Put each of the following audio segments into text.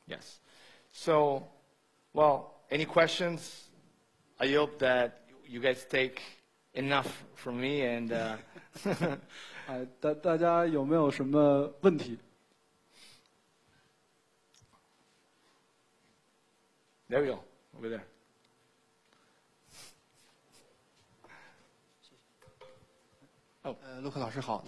Yes. So, well, any questions? I hope that you guys take enough from me and. 大家有没有什么问题 ？There we go, over there. 陆克老师好，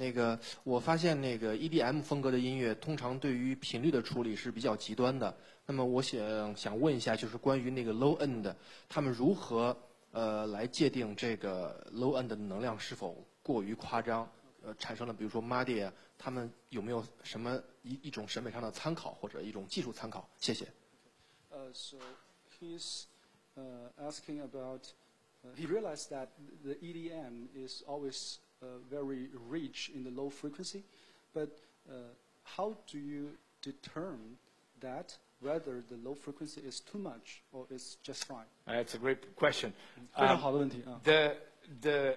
我发现EDM 风格的音乐通常对于频率的处理是比较极端的。那么我想问一下，就是关于low end， 他们如何来界定这个 low end 的能量是否过于夸张？产生了比如说 MADI， 他们有没有什么一种审美上的参考或者一种技术参考？谢谢。So he's asking about. He realized that the EDM is always very rich in the low frequency, but how do you determine that whether the low frequency is too much or is just fine? That's a great question. 非常好的问题啊。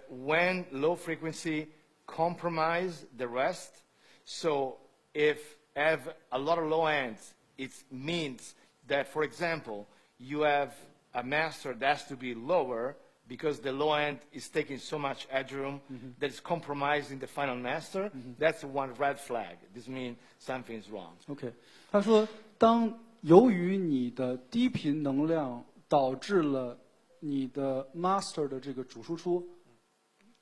When low frequency compromise the rest, so if have a lot of low ends, it means that, for example, you have a master that has to be lower because the low end is taking so much headroom that it's compromising the final master. That's one red flag. This means something is wrong. OK， 他说，由于你的低频能量导致了你的 master 的这个主输出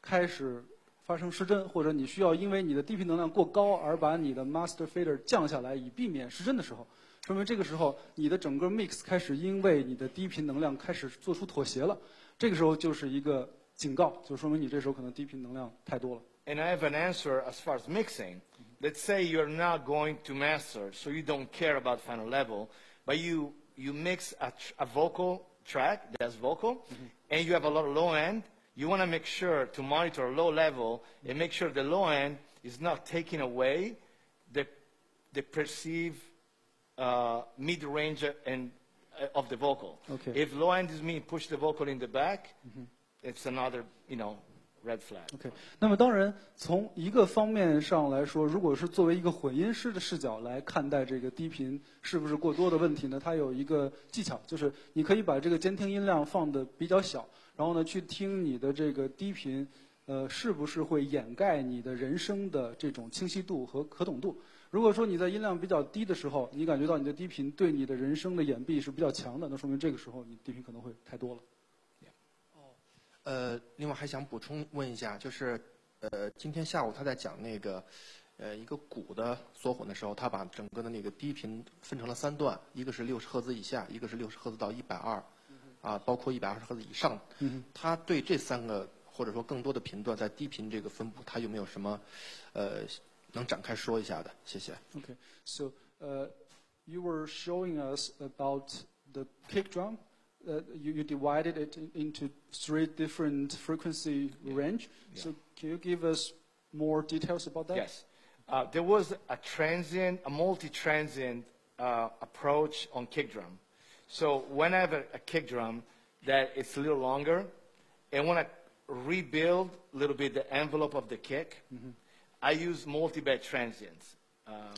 开始发生失真，或者你需要因为你的低频能量过高而把你的 master fader 降下来，以避免失真的时候，说明这个时候你的整个 mix 开始因为你的低频能量开始做出妥协了。这个时候就是一个警告，就说明你这时候可能低频能量太多了。And I have an answer as far as mixing. Let's say you're not going to master, so you don't care about final level, but you mix a vocal track that's vocal, and you have a lot of low end. You want to make sure to monitor low level and make sure the low end is not taking away the perceived mid-range and of the vocal. Okay. If low end is mean push the vocal in the back, it's another, red flag. OK， 那么当然，从一个方面上来说，如果是作为一个混音师的视角来看待这个低频是不是过多的问题呢，它有一个技巧，就是你可以把这个监听音量放得比较小，然后呢去听你的这个低频，是不是会掩盖你的人声的这种清晰度和可懂度。如果说你在音量比较低的时候，你感觉到你的低频对你的人声的掩蔽是比较强的，那说明这个时候你低频可能会太多了。另外还想补充问一下，就是今天下午他在讲一个鼓的缩混的时候，他把整个的低频分成了3段，一个是60赫兹以下，一个是60赫兹到120，包括120赫兹以上。他对这3个或者说更多的频段在低频这个分布，他有没有什么能展开说一下的？谢谢。Okay, so you were showing us about the kick drum. You divided it into 3 different frequency range. Yeah. So can you give us more details about that? Yes. There was a multi-transient approach on kick drum. So when I have a kick drum that is a little longer, and when I rebuild a little bit the envelope of the kick, I use multi-band transients.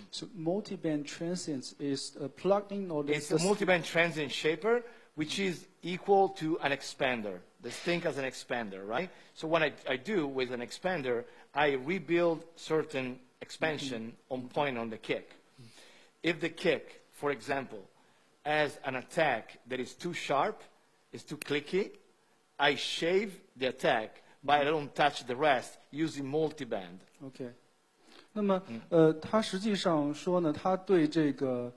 So multi-band transients is a plug-in or it's a multi-band transient shaper, which is equal to an expander. Let's think as an expander, right? So what I do with an expander, I rebuild certain expansion on point on the kick. If the kick, for example, has an attack that is too sharp, is too clicky, I shave the attack, but I don't touch the rest using multi-band. OK， 那么他实际上说呢，他对这个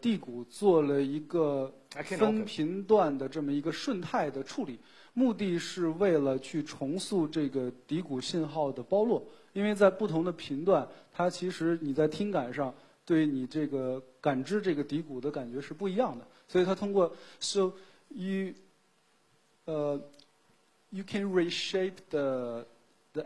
地鼓做了一个分频段的这么一个顺态的处理，目的是为了去重塑这个底鼓信号的包络，因为在不同的频段，它其实你在听感上对你这个感知这个底鼓的感觉是不一样的，所以他通过 so you can reshape the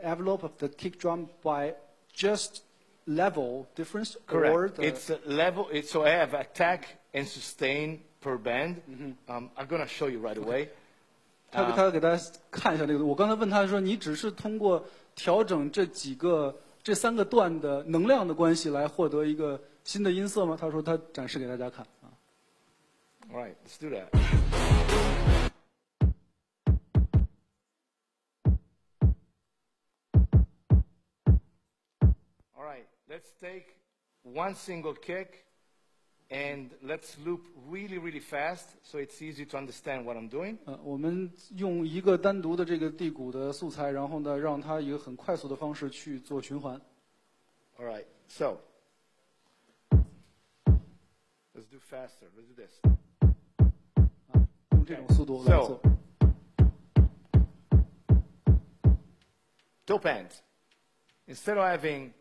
envelope of the kick drum by just level difference. Correct. It's a level. So I have attack and sustain per band. I'm going to show you right away. 他给大家看一下这个。我刚才问他说，你只是通过调整这3个段的能量的关系来获得一个新的音色吗？他说他展示给大家看啊。All right, let's do that. All right, let's take one single kick and let's loop really, really fast so it's easy to understand what I'm doing. 我们用一个单独的这个地鼓的素材，然后呢，让它以一个很快速的方式去做循环。All right, so let's do faster. Let's do this. 用这种速度来做。Top end. Instead of having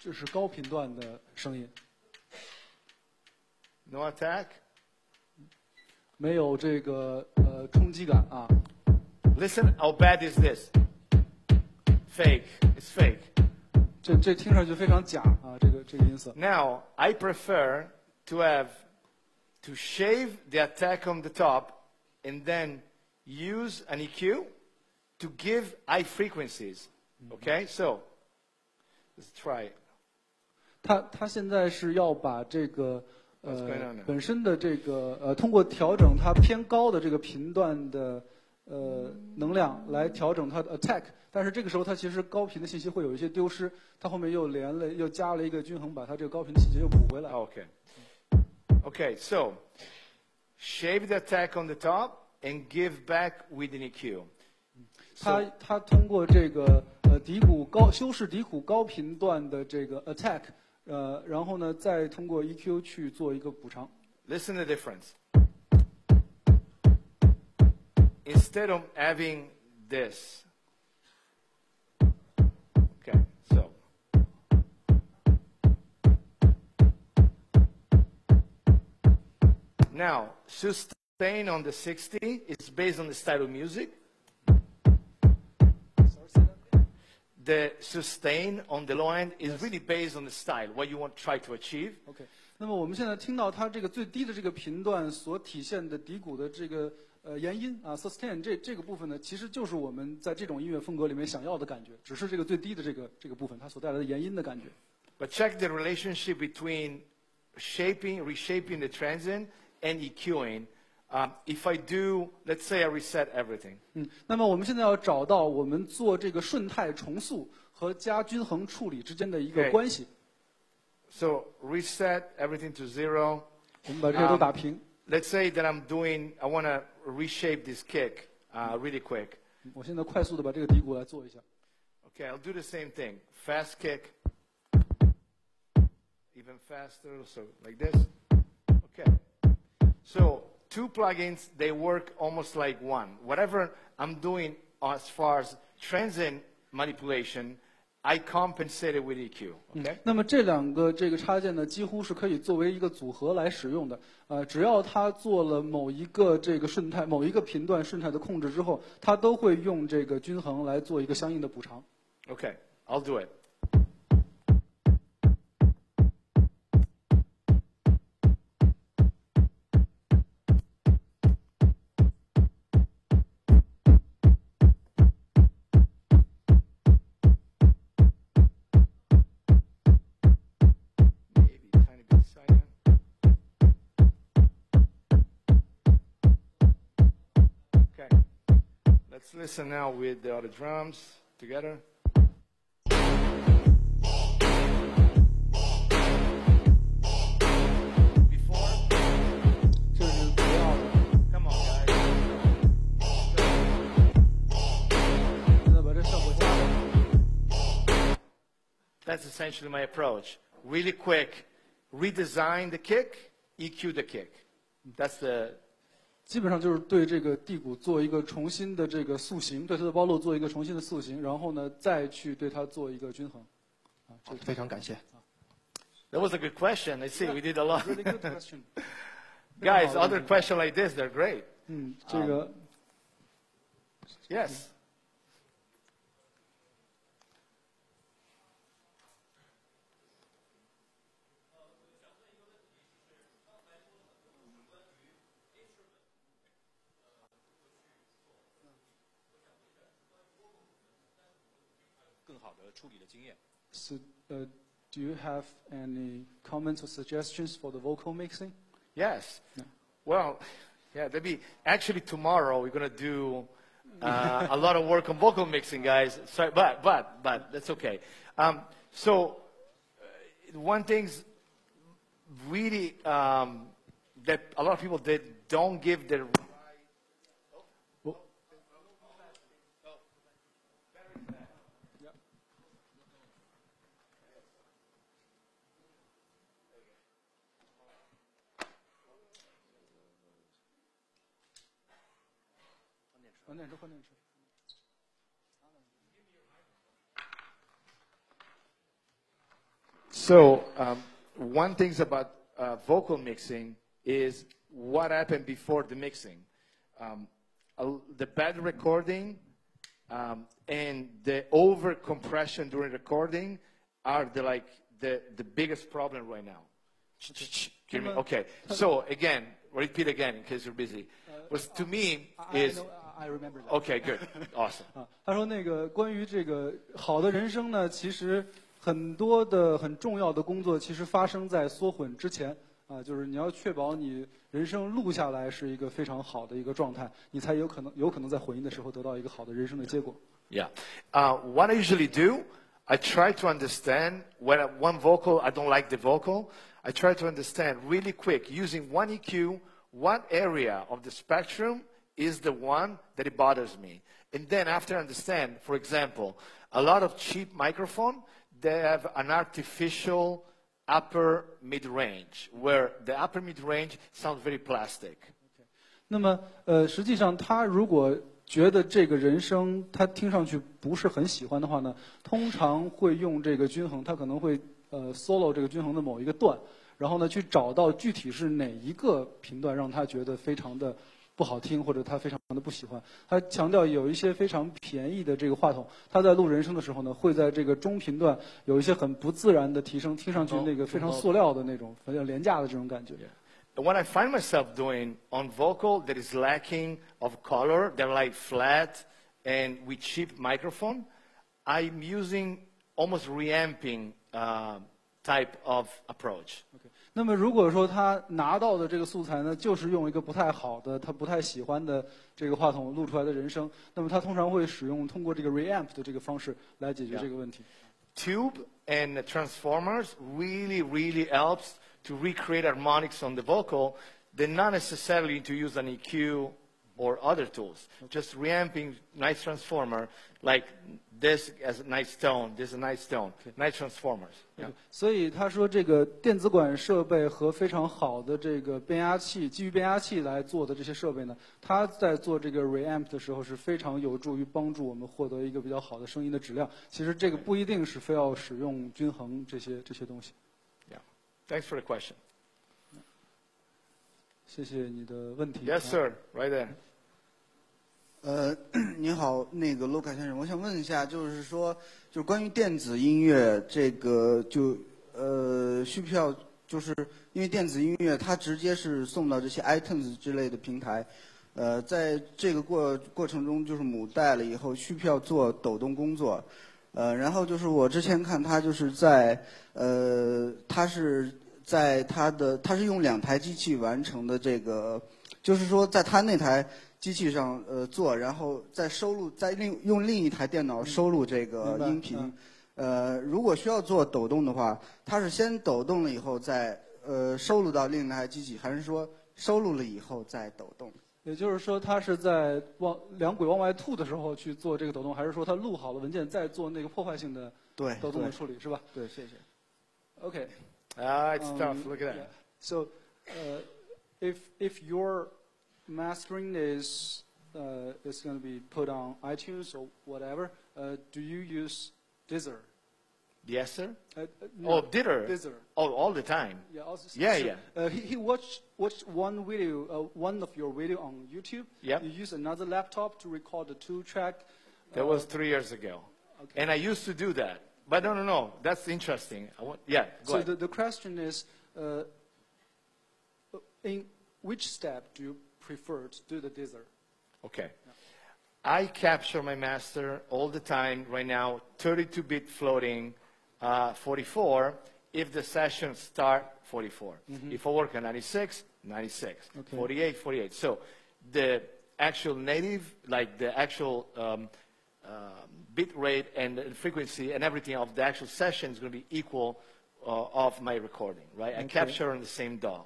这是高频段的声音， no attack, 没有这个冲击感啊。 listen how bad is this? Fake. It's fake. 这听上去非常假啊，这个音色。Now, I prefer to shave the attack on the top and then use an EQ to give high frequencies. Okay, so let's try it. 他现在是要把这个 What's going on now? 本身的这个通过调整它偏高的这个频段的能量来调整它的 attack， 但是这个时候它其实高频的信息会有一些丢失，它后面又加了一个均衡，把它这个高频的细节又补回来。Okay. Okay, so shave the attack on the top and give back with an EQ. 他通过这个修饰底鼓高频段的这个 attack， 然后呢再通过 EQ 去做一个补偿。 Listen to the difference. Instead of having this. Okay, so. Now, sustain on the 60 is based on the style of music. The sustain on the low end is really based on the style, what you want to try to achieve. OK， 那么我们现在听到它这个最低的这个频段所体现的底鼓的这个延音啊 sustain 这个部分呢，其实就是我们在这种音乐风格里面想要的感觉，只是这个最低的这个部分它所带来的延音的感觉。But check the relationship between reshaping the transient and EQing. If I do, let's say I reset everything. 那么我们现在要找到我们做这个顺态重塑和加均衡处理之间的一个关系。So reset everything to 0. 我们把这些都打平。Let's say that I want to reshape this kick really quick. 我现在快速的把这个底鼓来做一下。Okay, I'll do the same thing. Fast kick. Even faster, so like this. Okay. So 2 plugins, they work almost like one. Whatever I'm doing as far as transient manipulation, I compensate it with EQ. Okay? 那么这两个这个插件呢，几乎是可以作为一个组合来使用的。只要它做了某一个这个顺态、某一个频段顺态的控制之后，它都会用这个均衡来做一个相应的补偿。Okay, I'll do it. Let's listen now with the other drums together. Before. 这是主要的。 Come on, guys. 现在把这效果加了。 That's essentially my approach. Really quick, redesign the kick, EQ the kick. That's the 基本上就是对这个地鼓做一个重新的这个塑形，对它的包路做一个重新的塑形，然后呢，再去对它做一个均衡。非常感谢。That was a good question. I see we did a lot. Really good question. Guys, other questions like this, they're great. 这个 Yes. So, do you have any comments or suggestions for the vocal mixing? Yes. Well, yeah, actually tomorrow we're going to do a lot of work on vocal mixing, guys. Sorry, but that's okay. So one thing's really that a lot of people don't give their So one thing about vocal mixing is what happened before the mixing. The bad recording and the over compression during recording are the biggest problem right now. Hear me? Okay. So again, repeat again in case you're busy. Was to me is. I remember that. Okay, good, awesome. 他说那个关于这个好的人声呢，其实很多的很重要的工作其实发生在缩混之前啊，就是你要确保你人声录下来是一个非常好的一个状态，你才有可能在混音的时候得到一个好的人声的结果。Yeah. What I usually do, I try to understand when one vocal I don't like the vocal. I try to understand really quick using one EQ what area of the spectrum is the one that it bothers me. And then after I understand, for example, a lot of cheap microphone, they have an artificial upper mid-range, where the upper mid-range sounds very plastic. 那么实际上他如果觉得这个人声他听上去不是很喜欢的话呢，通常会用这个均衡，他可能会solo 这个均衡的某一个段，然后呢去找到具体是哪一个频段让他觉得非常的不好听，或者他非常的不喜欢。他强调有一些非常便宜的这个话筒，他在录人声的时候呢，会在这个中频段有一些很不自然的提升，听上去那个非常塑料的那种，比较廉价的这种感觉。What I find myself doing on vocal that is lacking of color, they're like flat and with cheap microphone, I'm using almost reamping type of approach. Okay. 那么如果说他拿到的这个素材呢，就是用一个不太好的、他不太喜欢的这个话筒录出来的人声，那么他通常会通过这个 reamp 的这个方式来解决这个问题。Tube and transformers really helps to recreate harmonics on the vocal. They're not necessarily to use an EQ or other tools. Just reamping nice transformer, like this as a nice tone, this is a nice tone, nice transformers. Yeah. 所以他说这个电子管设备和非常好的这个变压器，基于变压器来做的这些设备呢，他在做这个 reamp 的时候是非常有助于帮助我们获得一个比较好的声音的质量。其实这个不一定是非要使用均衡这些东西。Yeah. Thanks for the question. 谢谢你的问题。Yes, sir. Right there. 您好，那个 Luca 先生，我想问一下，就是说，就是关于电子音乐这个，需不需要，就是因为电子音乐它直接是送到这些 iTunes 之类的平台，在这个过程中，就是母带了以后，需不需要做抖动工作？然后就是我之前看他就是他是用2台机器完成的这个，就是说在他那台机器上做，然后再收录，用另一台电脑收录这个音频。如果需要做抖动的话，他是先抖动了以后再收录到另一台机器，还是说收录了以后再抖动？也就是说，他是在两轨往外吐的时候去做这个抖动，还是说他录好了文件再做那个破坏性的抖动的处理，是吧？对，谢谢。Okay. It's tough. Look at that. Yeah. So, if your mastering is going to be put on iTunes or whatever, do you use Deezer? Yes, sir. No, Deezer. Deezer. Oh, all the time. Yeah. Also, Yeah. He watched one video, one of your video on YouTube. Yep. You use another laptop to record the 2-track. That was 3 years ago. Okay. And I used to do that. But no. That's interesting. Go ahead. So the question is, in which step do you prefer to do the Deezer? Okay. Yeah. I capture my master all the time right now, 32-bit floating, 44, if the sessions start 44. If I work at 96, 96. 48, 48. So the actual native, like the actual bit rate and the frequency and everything of the actual session is going to be equal of my recording, right? I capture on the same DAW.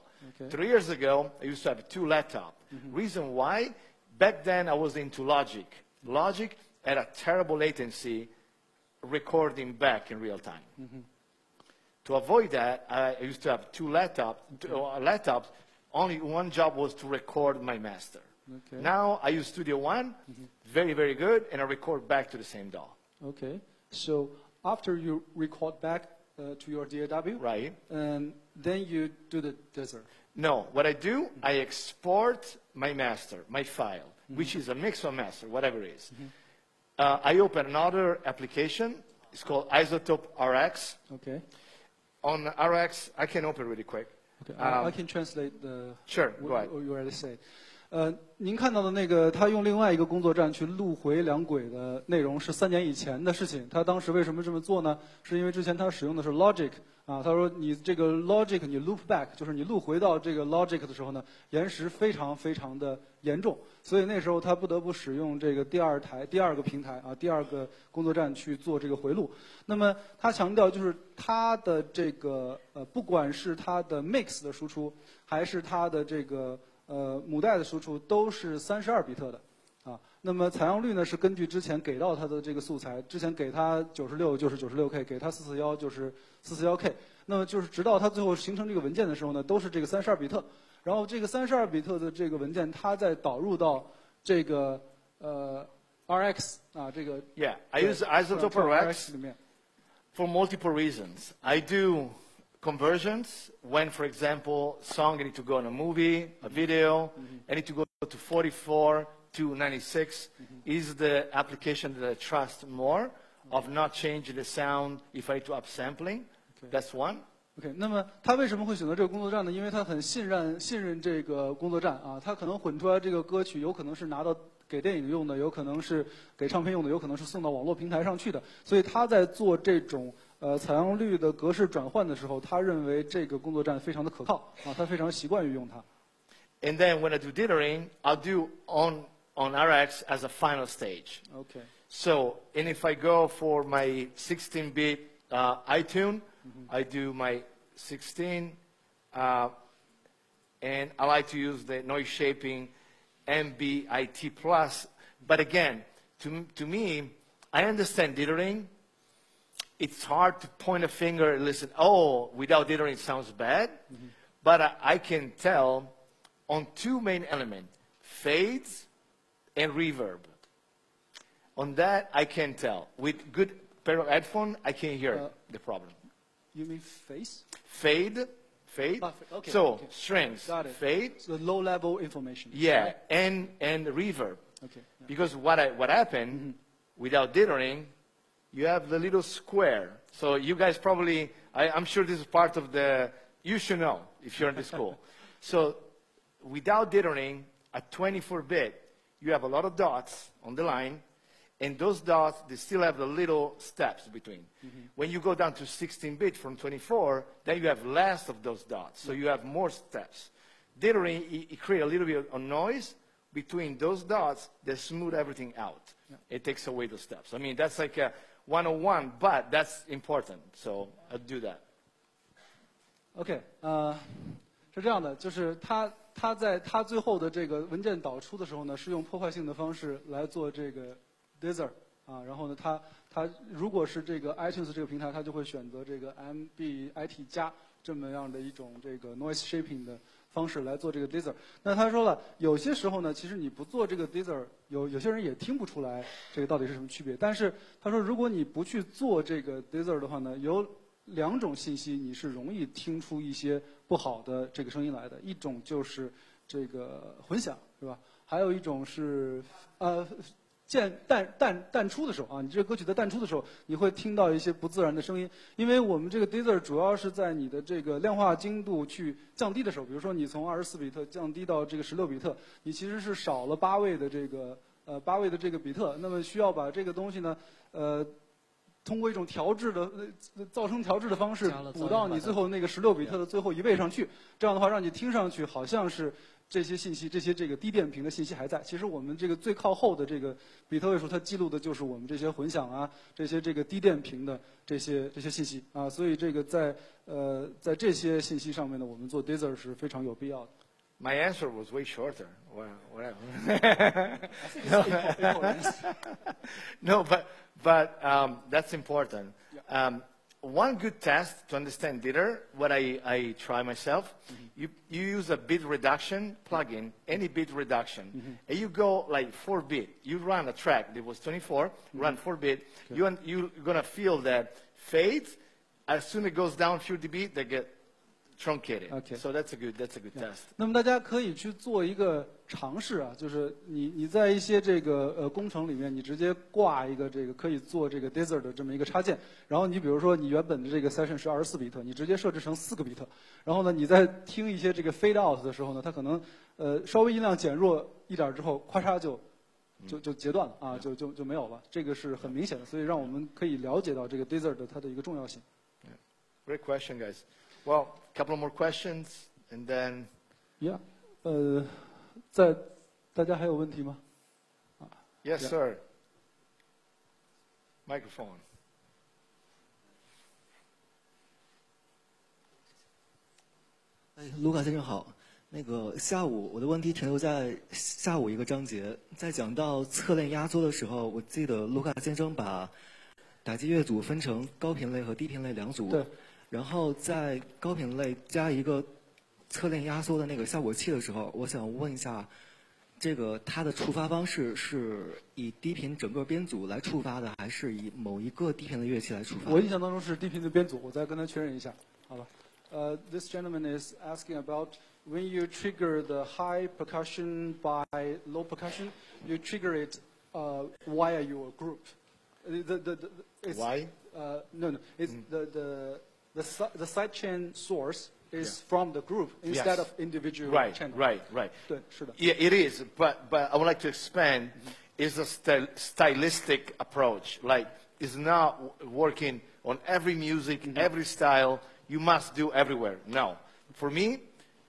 3 years ago, I used to have 2 laptops. Reason why? Back then, I was into Logic. Logic had a terrible latency recording back in real time. To avoid that, I used to have 2 laptops. Only one job was to record my master. Now I use Studio One, very, very good, and I record back to the same DAW. Okay. So after you record back to your DAW, right? Then you do the Desert. No, what I do, I export my master, my file, which is a mix of master, whatever it is. I open another application. It's called Isotope RX. Okay. On RX, I can open really quick. Okay. I can translate the. Sure. Go ahead. What you already say. 您看到的那个，他用另外一个工作站去录回两轨的内容是3年以前的事情。他当时为什么这么做呢？是因为之前他使用的是 Logic 啊，他说你这个 Logic 你 loop back， 就是你录回到这个 Logic 的时候呢，延时非常非常的严重，所以那时候他不得不使用这个第二个平台啊，第二个工作站去做这个回录。那么他强调就是他的这个不管是他的 mix 的输出，还是他的这个母带的输出都是32比特的，啊，那么采样率呢是根据之前给到它的这个素材，之前给它96就是 96K， 给它441就是 441K， 那么就是直到它最后形成这个文件的时候呢，都是这个32比特，然后这个32比特的这个文件，它再导入到这个RX 啊这个 Yeah, I use Isotope RX 里面 for multiple reasons. I do conversions when, for example, song I need to go on a movie, a video, I need to go to 44 to 96 is the application that I trust more of not changing the sound if I need to upsampling. That's one. OK， 那么他为什么会选择这个工作站呢？因为他很信任这个工作站啊，他可能混出来这个歌曲有可能是拿到给电影用的，有可能是给唱片用的，有可能是送到网络平台上去的，所以他在做这种采样率的格式转换的时候，他认为这个工作站非常的可靠啊，他非常习惯于用它。And then when I do dithering, I'll do on RX as a final stage. OK. So, and if I go for my 16-bit iTunes, I do my 16, and I like to use the noise shaping MBIT plus. But again, to me, I understand dithering. It's hard to point a finger and listen, oh, without dithering it sounds bad. But I can tell on 2 main elements, fades and reverb. On that, I can tell. With good pair of headphones, I can hear the problem. You mean face? Fade. Okay, so, okay. strings, Got it. fade. So low-level information. Yeah, right? and reverb. Okay. Yeah. Because what happened, without dithering, you have the little square. So you guys probably, I'm sure this is part of the, you should know if you're in the school. So without dithering, at 24-bit, you have a lot of dots on the line, and those dots, they still have the little steps between. When you go down to 16-bit from 24, then you have less of those dots, so you have more steps. Dithering, it creates a little bit of noise between those dots that smooth everything out. Yeah. It takes away those steps. I mean, that's like a 101, but that's important, so I'll do that. OK， 是这样的，就是他在他最后的这个文件导出的时候呢，是用破坏性的方式来做这个 Desert 啊，然后呢，他如果是这个 iTunes 这个平台，他就会选择这个 MBIT 加这么样的一种这个 noise shaping 的方式来做这个 Desert。那他说了，有些时候呢，其实你不做这个 Desert， 有些人也听不出来这个到底是什么区别。但是他说，如果你不去做这个 Desert 的话呢，有2种信息你是容易听出一些不好的这个声音来的。一种就是这个混响，是吧？还有一种是淡出的时候啊，你这个歌曲在淡出的时候，你会听到一些不自然的声音。因为我们这个 Desert 主要是在你的这个量化精度去降低的时候，比如说你从24比特降低到这个16比特，你其实是少了8位的这个8位的这个比特，那么需要把这个东西呢通过一种调制的噪声调制的方式补到你最后那个16比特的最后1位上去，这样的话让你听上去好像是这些信息，这些这个低电平的信息还在。其实我们这个最靠后的这个比特位数，它记录的就是我们这些混响啊，这些这个低电平的这些信息啊。所以这个在这些信息上面呢，我们做 Deezer 是非常有必要的。My answer was way shorter. Well, whatever. No, but that's important. One good test to understand Deezer, what I try myself, you use a bit reduction plugin, any bit reduction, and you go like 4-bit. You run a track that was 24, run 4-bit. You're gonna feel that fade. As soon as it goes down a few dB, they get truncated. Okay. So that's a good test. 那么大家可以去做一个尝试啊，就是你在一些这个工程里面，你直接挂一个这个可以做这个 Deezer 的这么一个插件，然后你比如说你原本的这个 session 是24比特，你直接设置成4个比特，然后呢你在听一些这个 fade out 的时候呢，它可能稍微音量减弱一点之后，咔嚓就截断了啊，就没有了，这个是很明显的，所以让我们可以了解到这个 Deezer 的它的一个重要性。Great question, guys. Well, a couple more questions, and then. Yeah. 大家还有问题吗？ Yes, sir. Microphone. 卢卡先生好。那个下午我的问题停留在下午一个章节，在讲到侧链压缩的时候，我记得卢卡先生把打击乐组分成高频类和低频类2组。对。然后在高频类加一个侧链压缩的那个效果器的时候，我想问一下，这个它的触发方式是以低频整个编组来触发的，还是以某一个低频的乐器来触发？我印象当中是低频的编组，我再跟他确认一下，好吧？This gentleman is asking about when you trigger the high percussion by low percussion, you trigger it via your group. Why? No, it's the sidechain source is from the group instead of individual channel. Right. 对，是的。Yeah, it is, but I would like to expand. It's a stylistic approach. Like, it's not working on every music, every style. You must do everywhere. No, for me,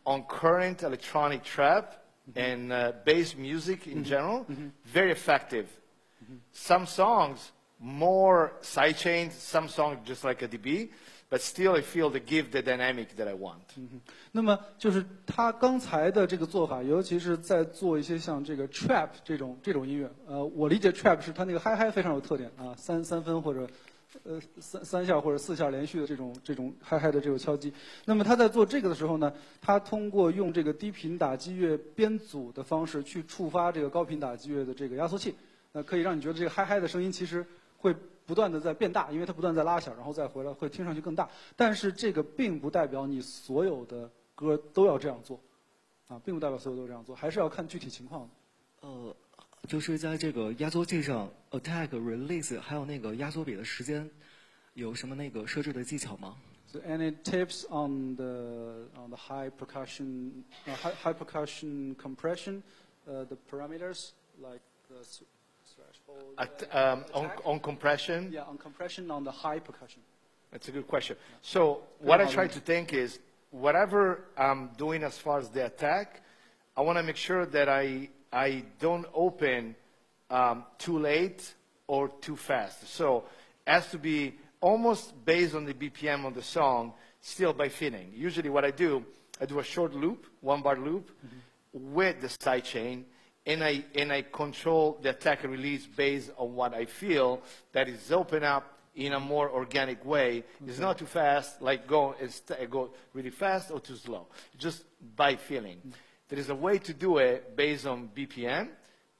on current electronic trap and bass music in general, very effective. Some songs more sidechains, some songs just like a dB. But still, I feel they give the dynamic that I want. 那么就是他刚才的这个做法，尤其是在做一些像这个 trap 这种音乐。我理解 trap 是它那个嗨嗨非常有特点啊，三分或者三下或者4下连续的这种嗨嗨的这种敲击。那么他在做这个的时候呢，他通过用这个低频打击乐编组的方式去触发这个高频打击乐的这个压缩器，可以让你觉得这个嗨嗨的声音其实会不断的在变大，因为它不断在拉小，然后再回来会听上去更大。但是这个并不代表你所有的歌都要这样做，啊，并不代表所有都这样做，还是要看具体情况的。就是在这个压缩器上 attack、release 还有那个压缩比的时间，有什么那个设置的技巧吗？ So any tips on the high percussion compression, the parameters like the On compression? Yeah, on compression on the high percussion. That's a good question. So what I try to think is, whatever I'm doing as far as the attack, I want to make sure that I don't open too late or too fast. So it has to be almost based on the BPM of the song, still by feeling. Usually what I do a short loop, 1-bar loop, with the sidechain, and I control the attack and release based on what I feel that is open up in a more organic way. It's not too fast, like go really fast or too slow, just by feeling. There is a way to do it based on BPM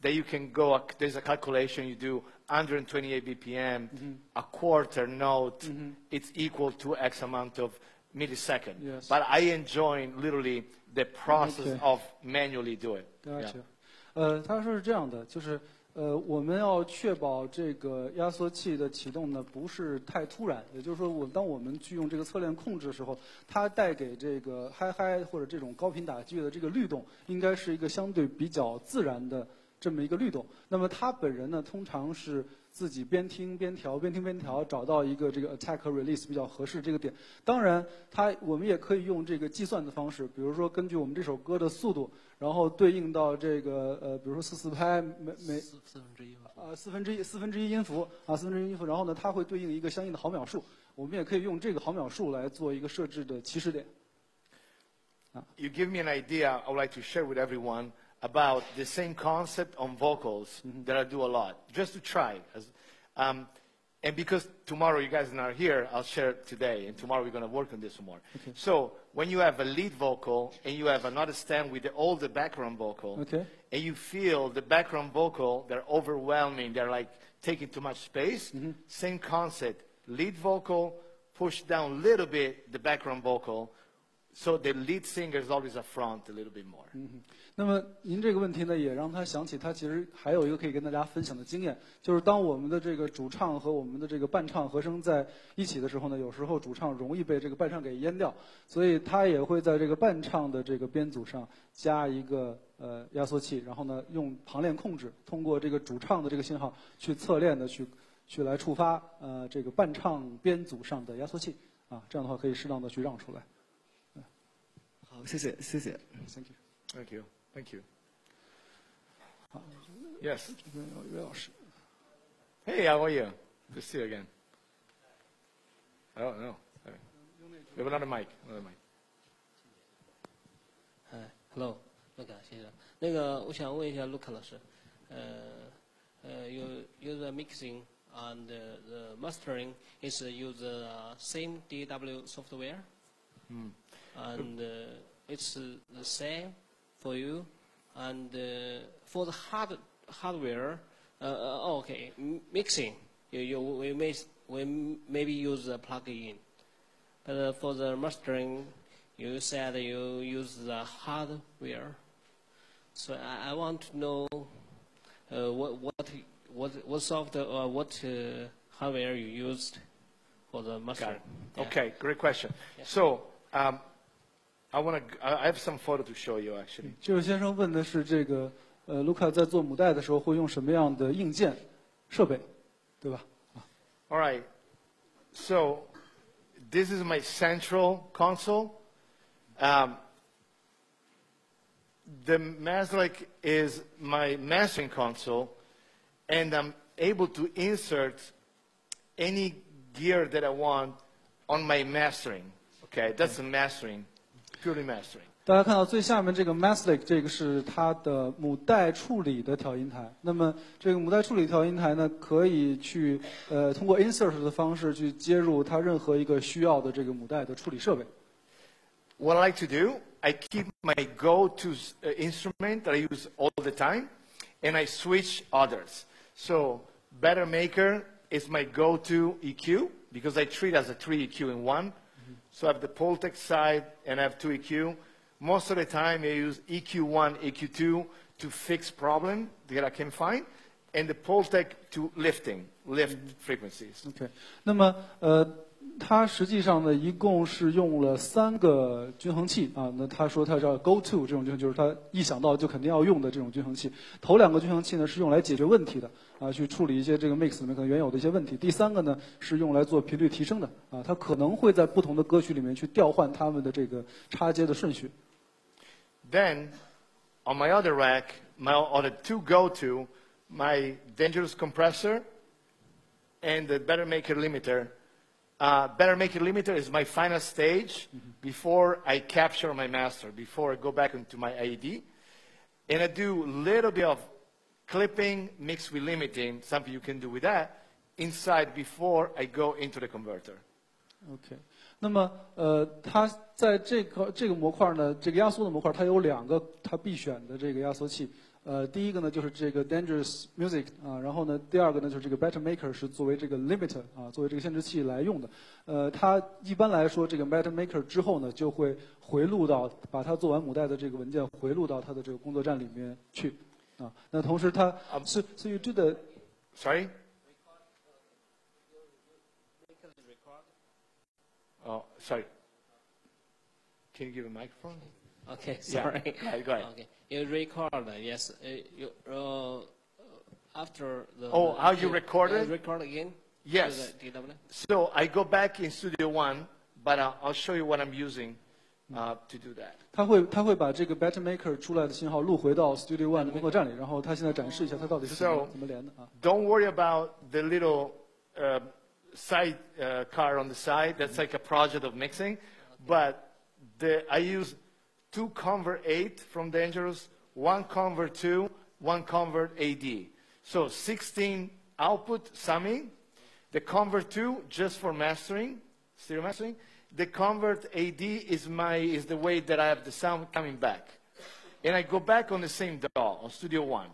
that you can go, there's a calculation you do 128 BPM, a quarter note, it's equal to X amount of millisecond. Yes. But I enjoy literally the process of manually do it. Gotcha. 他说是这样的，就是我们要确保这个压缩器的启动呢不是太突然，也就是说，当我们去用这个侧链控制的时候，它带给这个嗨嗨或者这种高频打击乐的这个律动，应该是一个相对比较自然的这么一个律动。那么它本人呢，通常是自己边听边调，找到一个这个 attack 和 release 比较合适这个点。当然，我们也可以用这个计算的方式，比如说根据我们这首歌的速度，然后对应到这个比如说4/4拍每四分之一音符，然后呢，它会对应一个相应的毫秒数。我们也可以用这个毫秒数来做一个设置的起始点。You give me an idea I would like to share with everyone about the same concept on vocals that I do a lot, just to try. And because tomorrow you guys are not here, I'll share it today, and tomorrow we're going to work on this some more. Okay. So when you have a lead vocal and you have another stem with all the background vocal, okay. and you feel the background vocal, they're overwhelming, they're like taking too much space, same concept, lead vocal, push down a little bit the background vocal, so the lead singer is always up front a little bit more. 那么您这个问题呢，也让他想起他其实还有一个可以跟大家分享的经验，就是当我们的这个主唱和我们的这个伴唱和声在一起的时候呢，有时候主唱容易被这个伴唱给淹掉，所以他也会在这个伴唱的这个编组上加一个压缩器，然后呢用旁链控制，通过这个主唱的这个信号去侧链的去来触发这个伴唱编组上的压缩器这样的话可以适当的去让出来。好，谢谢。Thank you. Thank you. Thank you. 好 Yes. 这边有岳老师。Hey, how are you? Good to see you again. Oh, no. We have another mic. Hello, Luca 先生。那个，我想问一下 Luca 老师，you use the mixing and the mastering is use the same DAW software, and it's the same for you, and for the hardware, okay, mixing we maybe use a plug-in, but for the mastering, you said you use the hardware. So I want to know what software or what hardware you used for the mastering. Okay, great question. Yeah. So I have some photo to show you actually. 这位先生问的是这个Luca 在做母带的时候会用什么样的硬件设备，对吧？ All right. So this is my central console. The Maslek is my mastering console, and I'm able to insert any gear that I want on my mastering. Okay, that's the mastering, purely mastering. 大家看到最下面这个 Maslek， 这个是它的母带处理的调音台。那么这个母带处理调音台呢，可以去通过 insert 的方式去接入它任何一个需要的这个母带的处理设备。What I like to do, I keep my go-to instrument that I use all the time, and I switch others. So Better Maker is my go-to EQ because I treat it as a 3 EQ in one. So I have the Pultec side and I have 2 EQ. Most of the time I use EQ1, EQ2 to fix problem that I can find, and the Pultec to lift frequencies. Okay. 那么它实际上呢，一共是用了3个均衡器啊。那他说他叫 Go-to 这种均衡，就是他一想到就肯定要用的这种均衡器。头2个均衡器呢是用来解决问题的啊，去处理一些这个 mix 里面可能原有的一些问题。第3个呢是用来做频率提升的啊，它可能会在不同的歌曲里面去调换它们的这个插接的顺序。Then, on my other rack, my other 2 go-to, my Dangerous Compressor and the Better Maker Limiter. Better Maker Limiter is my final stage before I capture my master, before I go back into my AED. And I do a little bit of clipping mixed with limiting, something you can do with that, inside before I go into the converter. OK. 那么它在这个模块呢，这个压缩的模块，它有2个它必选的这个压缩器。第一个呢就是这个 Dangerous Music 啊，然后呢第2个呢就是这个 Better Maker 是作为这个 limiter 啊，作为这个限制器来用的。它一般来说这个 Better Maker 之后呢就会回录到把它做完母带的这个文件回录到它的这个工作站里面去啊。那同时它so you do the sorry. Oh, sorry. Can you give a microphone? Okay, sorry. Yeah. Go ahead. Okay, you record, yes. after the... Oh, how you record it? Record again? Yes. To the DW? So I go back in Studio One, but I'll show you what I'm using to do that. 他会把这个 Better Maker 出来的信号录回到 Studio One 的工作站里，然后他现在展示一下他到底是怎么连的啊。Don't worry about the little side car on the side. That's like a project of mixing. But I use 2 convert 8 from Dangerous, 1 convert 2, 1 convert AD. So 16 output summing. The convert 2 just for mastering, stereo mastering. The convert AD is the way that I have the sound coming back. And I go back on the same DAW, on Studio One.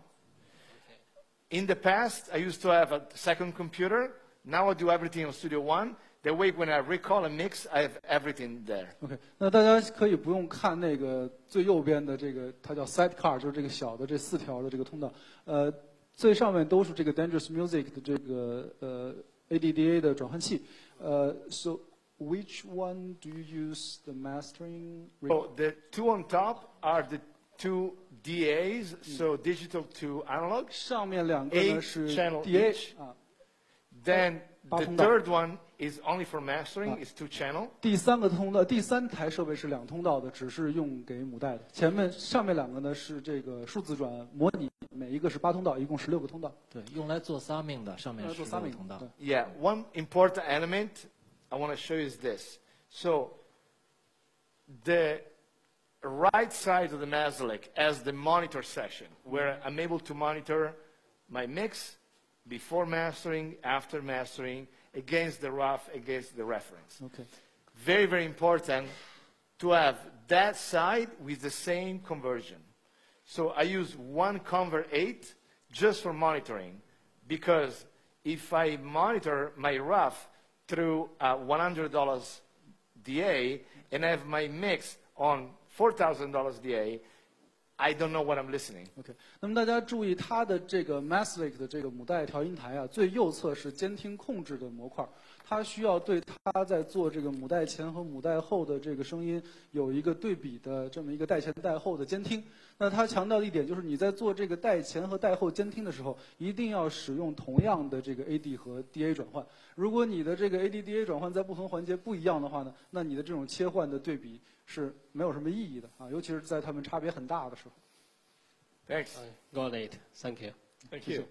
In the past, I used to have a second computer. Now I do everything on Studio One. That way, when I recall a mix, I have everything there. OK， 那大家可以不用看那个最右边的这个，它叫 sidecar， 就是这个小的这4条的这个通道。最上面都是这个 Dangerous Music 的这个ADDA 的转换器。So which one do you use the mastering? Oh, the 2 on top are the 2 DAs, so digital to analog. 上面2个呢是 channel DA each. Then the third one is only for mastering, it's 2 channel. 第3台设备是2通道的，只是用给母带的。上面2个呢是这个数字转模拟，每一个是8通道，一共16个通道。对，用来做 summing 的，上面是16个通道。Yeah, one important element I want to show you is this. So the right side of the Maslick as the monitor section, where I'm able to monitor my mix before mastering, after mastering, against the rough, against the reference. Okay. Very, very important to have that side with the same conversion. So I use 1 convert 8 just for monitoring, because if I monitor my rough through $100 DA and I have my mix on $4,000 DA, I don't know what I'm listening. OK， 那么大家注意，它的这个 Maslick 的这个母带调音台啊，最右侧是监听控制的模块，它需要对它在做这个母带前和母带后的这个声音有一个对比的这么一个带前带后的监听。那它强调的一点就是，你在做这个带前和带后监听的时候，一定要使用同样的这个 AD 和 DA 转换。如果你的这个 AD/DA 转换在不同环节不一样的话呢，那你的这种切换的对比是没有什么意义的啊，尤其是在它们差别很大的时候。Thanks. Got it. Thank you. Thank you.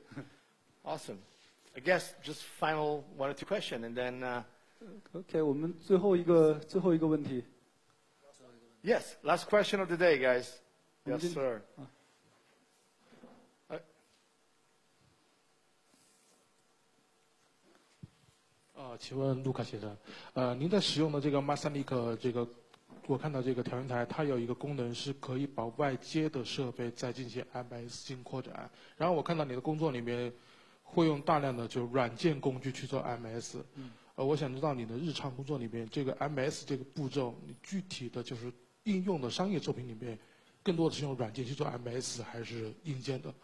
Awesome. I guess just final 1 or 2 questions, and then. OK， 我们最后一个问题。Yes, last question of the day, guys. Yes, sir. 请问卢卡先生，您在使用的这个 Maslick 这个，我看到这个调音台，它有一个功能是可以把外接的设备再进行 MS 进行扩展。然后我看到你的工作里面会用大量的就软件工具去做 MS。我想知道你的日常工作里面这个 MS 这个步骤，你具体的就是应用的商业作品里面，更多的是用软件去做 MS 还是硬件的？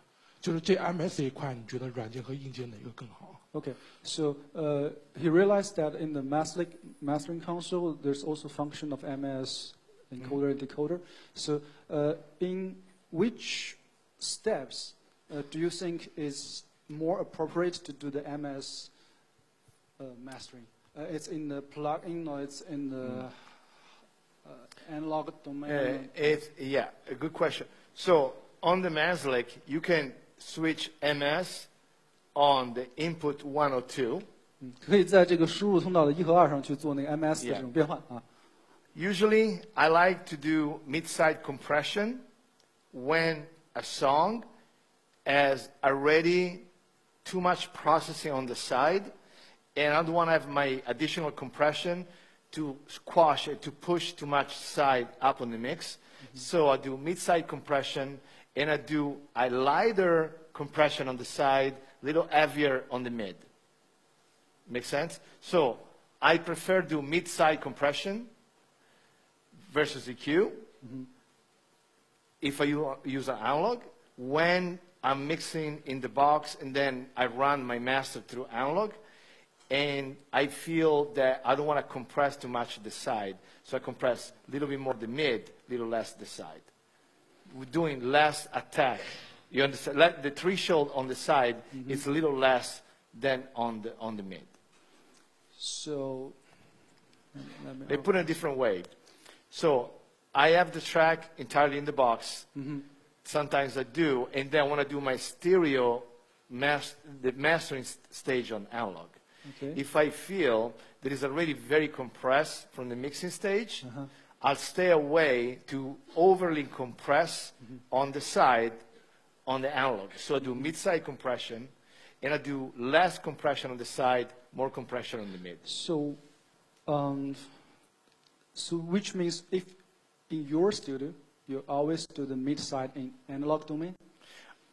就是这 MS 这一块，你觉得软件和硬件哪个更好？ Okay, so he realized that in the Maslick mastering console, there's also function of MS encoder and decoder. So in which steps do you think is more appropriate to do the MS mastering? It's in the plugin or it's in the analog domain? Yeah, a good question. So on the Maslick, you can switch MS on the input 1 or 2. 可以在这个输入通道的1和2上去做那个 MS 的这种变换啊。Usually, I like to do mid-side compression when a song has already too much processing on the side, and I don't want to have my additional compression to squash it, to push too much side up on the mix. So I do mid-side compression, and I do a lighter compression on the side, a little heavier on the mid. Make sense? So I prefer do mid-side compression versus EQ. If I use an analog, when I'm mixing in the box and then I run my master through analog, and I feel that I don't want to compress too much the side, so I compress a little bit more the mid, a little less the side. We're doing less attack You understand? The threshold on the side is a little less than on the mid. So, they put it in a different way. So I have the track entirely in the box. Sometimes I do, and then when I do my stereo, the mastering stage on analog. Okay. If I feel that it's already very compressed from the mixing stage, I'll stay away to overly compress on the side on the analog. So I do mid-side compression, and I do less compression on the side, more compression on the mid. So, so which means if in your studio, you always do the mid-side in analog domain?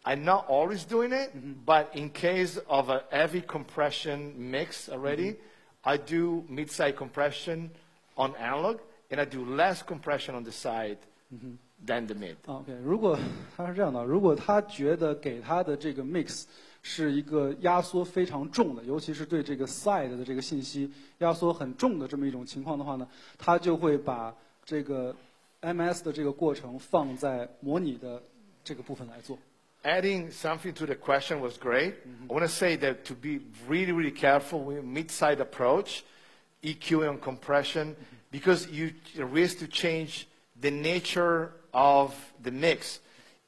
I'm not always doing it, but in case of a heavy compression mix already, I do mid-side compression on analog, and I do less compression on the side than the mid. OK， 如果他是这样的，如果他觉得给他的这个 mix 是一个压缩非常重的，尤其是对这个 side 的这个信息压缩很重的这么一种情况的话呢，他就会把这个 MS 的这个过程放在模拟的这个部分来做。Adding something to the question was great. I want to say that to be really, really careful with mid-side approach, EQ and compression, because you risk to change the nature of the mix.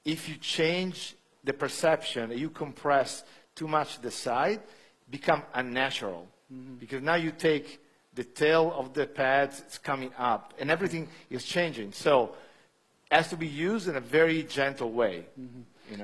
If you change the perception, you compress too much the side, become unnatural. Because now you take the tail of the pads, it's coming up, and everything is changing. So it has to be used in a very gentle way.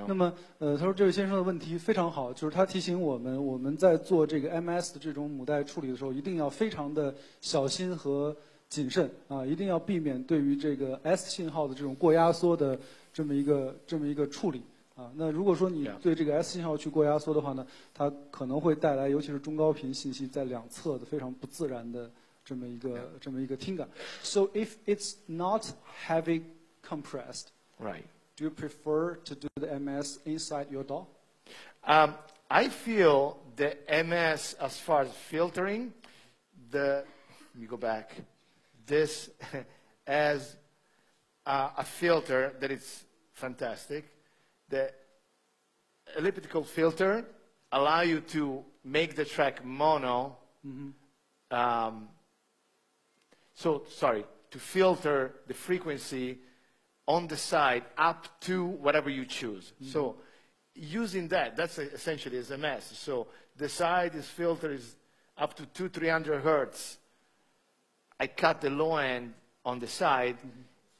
那么，他说这位先生的问题非常好，就是他提醒我们，我们在做这个 MS 的这种母带处理的时候，一定要非常的小心和谨慎啊，一定要避免对于这个 S 信号的这种过压缩的这么一个处理啊。那如果说你对这个 S 信号去过压缩的话呢，它可能会带来尤其是中高频信息在两侧的非常不自然的这么一个听感。So if it's not heavy compressed, right? Do you prefer to do the MS inside your DAW? I feel the MS, as far as filtering, let me go back, this as a filter that is fantastic. The elliptical filter allow you to make the track mono. To filter the frequency on the side up to whatever you choose. So using that's essentially is a mess. So the side is filter is up to 200-300 hertz. I cut the low end on the side.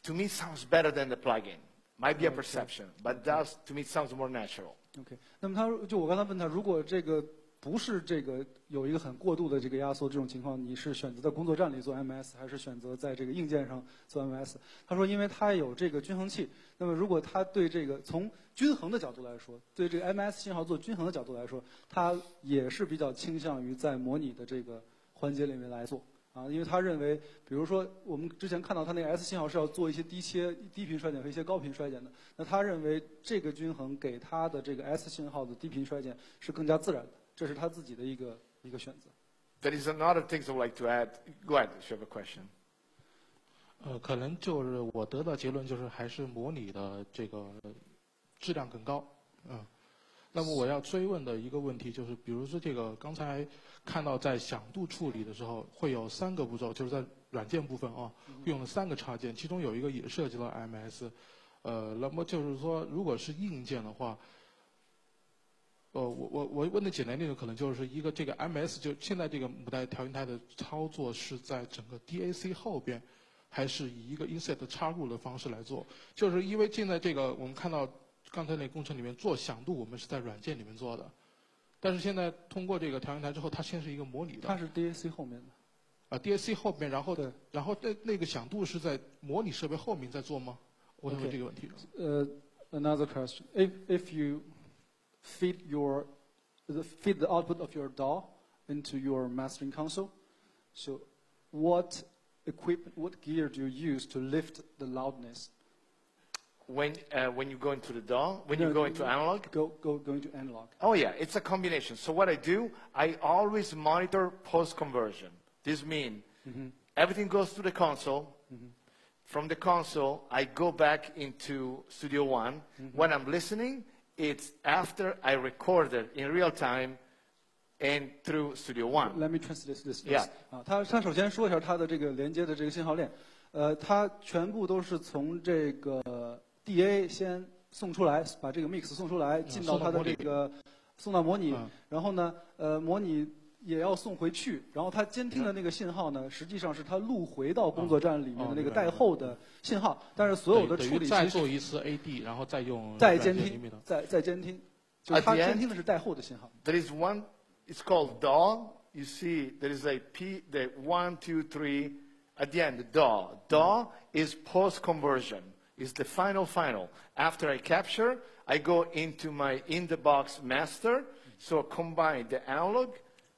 To me, it sounds better than the plugin. Might be a perception, but to me it sounds more natural. OK， 那么我刚才问他，如果这个不是这个有一个很过度的这个压缩这种情况，你是选择在工作站里做 MS， 还是选择在这个硬件上做 MS？ 他说，因为他有这个均衡器，那么如果他对这个从均衡的角度来说，对这个 MS 信号做均衡的角度来说，他也是比较倾向于在模拟的这个环节里面来做啊，因为他认为，比如说我们之前看到他那个 S 信号是要做一些低频衰减和一些高频衰减的，那他认为这个均衡给他的这个 S 信号的低频衰减是更加自然的。这是他自己的一个选择。There is another thing I would like to add. Go ahead, if you have a question. 可能就是我得到结论就是还是模拟的这个质量更高。那么我要追问的一个问题就是，比如说这个刚才看到在响度处理的时候会有3个步骤，就是在软件部分用了3个插件，其中有一个也涉及到 MS。那么就是说，如果是硬件的话。我问的简单一点，可能就是一个这个 MS， 就现在这个母带调音台的操作是在整个 DAC 后边，还是以一个 inset 插入的方式来做？就是因为现在这个我们看到刚才那个工程里面做响度，我们是在软件里面做的，但是现在通过这个调音台之后，它现在是一个模拟的。它是 DAC 后面的。DAC 后边，然后那个响度是在模拟设备后面在做吗？我问这个问题。Another question. If you feed the output of your DAW into your mastering console. So, what gear do you use to lift the loudness? When you go into the DAW, you go into analog? Go into analog. Oh yeah, it's a combination. So what I do, I always monitor post-conversion. This means everything goes to the console. From the console, I go back into Studio One. When I'm listening, it's after I recorded in real time and through Studio One. Let me translate this. Yeah. 啊，他首先说一下他的这个连接的这个信号链，它全部都是从这个 DA 先送出来，把这个 mix 送出来，进到它的这个送到模拟，然后呢，模拟也要送回去，然后它监听的那个信号呢，实际上是它录回到工作站里面的那个带后的信号，但是所有的处理再做一次 AD， 然后再用再监听，再监听，就是它监听的是带后的信号。There is one. It's called DAW. You see, there is a P, the 1, 2, 3, at the end, the DAW. DAW is post-conversion. It's the final. After I capture, I go into my in-the-box master, so combine the analog,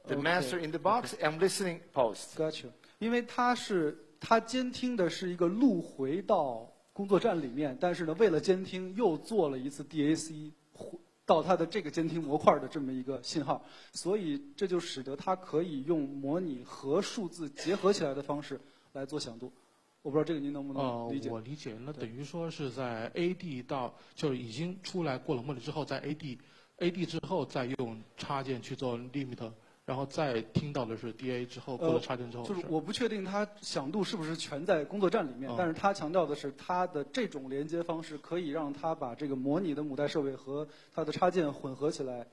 the master in the box, and listening post. Gotcha. 因为它监听的是一个录回到工作站里面，但是呢，为了监听又做了一次 DAC。到它的这个监听模块的这么一个信号，所以这就使得它可以用模拟和数字结合起来的方式来做响度。我不知道这个您能不能理解？我理解，那等于说是在 AD 到就已经出来过了模拟之后，在 AD 之后再用插件去做 limit。然后再听到的是 DA 之后过了插件之后，就是我不确定它响度是不是全在工作站里面，但是它强调的是它的这种连接方式可以让它把这个模拟的母带设备和它的插件混合起来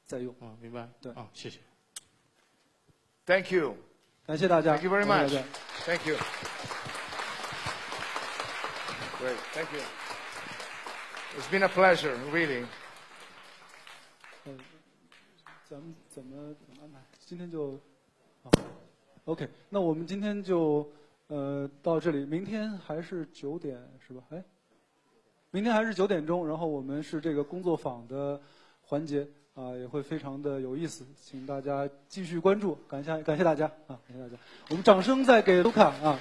再用。明白。对。谢谢。Thank you. 感谢大家。 Thank you very much. Thank you. Great. Thank you. It's been a pleasure, really. 咱们怎么安排？今天就，OK。那我们今天就到这里，明天还是9点是吧？哎，明天还是9点钟，然后我们是这个工作坊的环节啊，也会非常的有意思，请大家继续关注，感谢大家啊，感谢大家，我们掌声再给卢卡啊。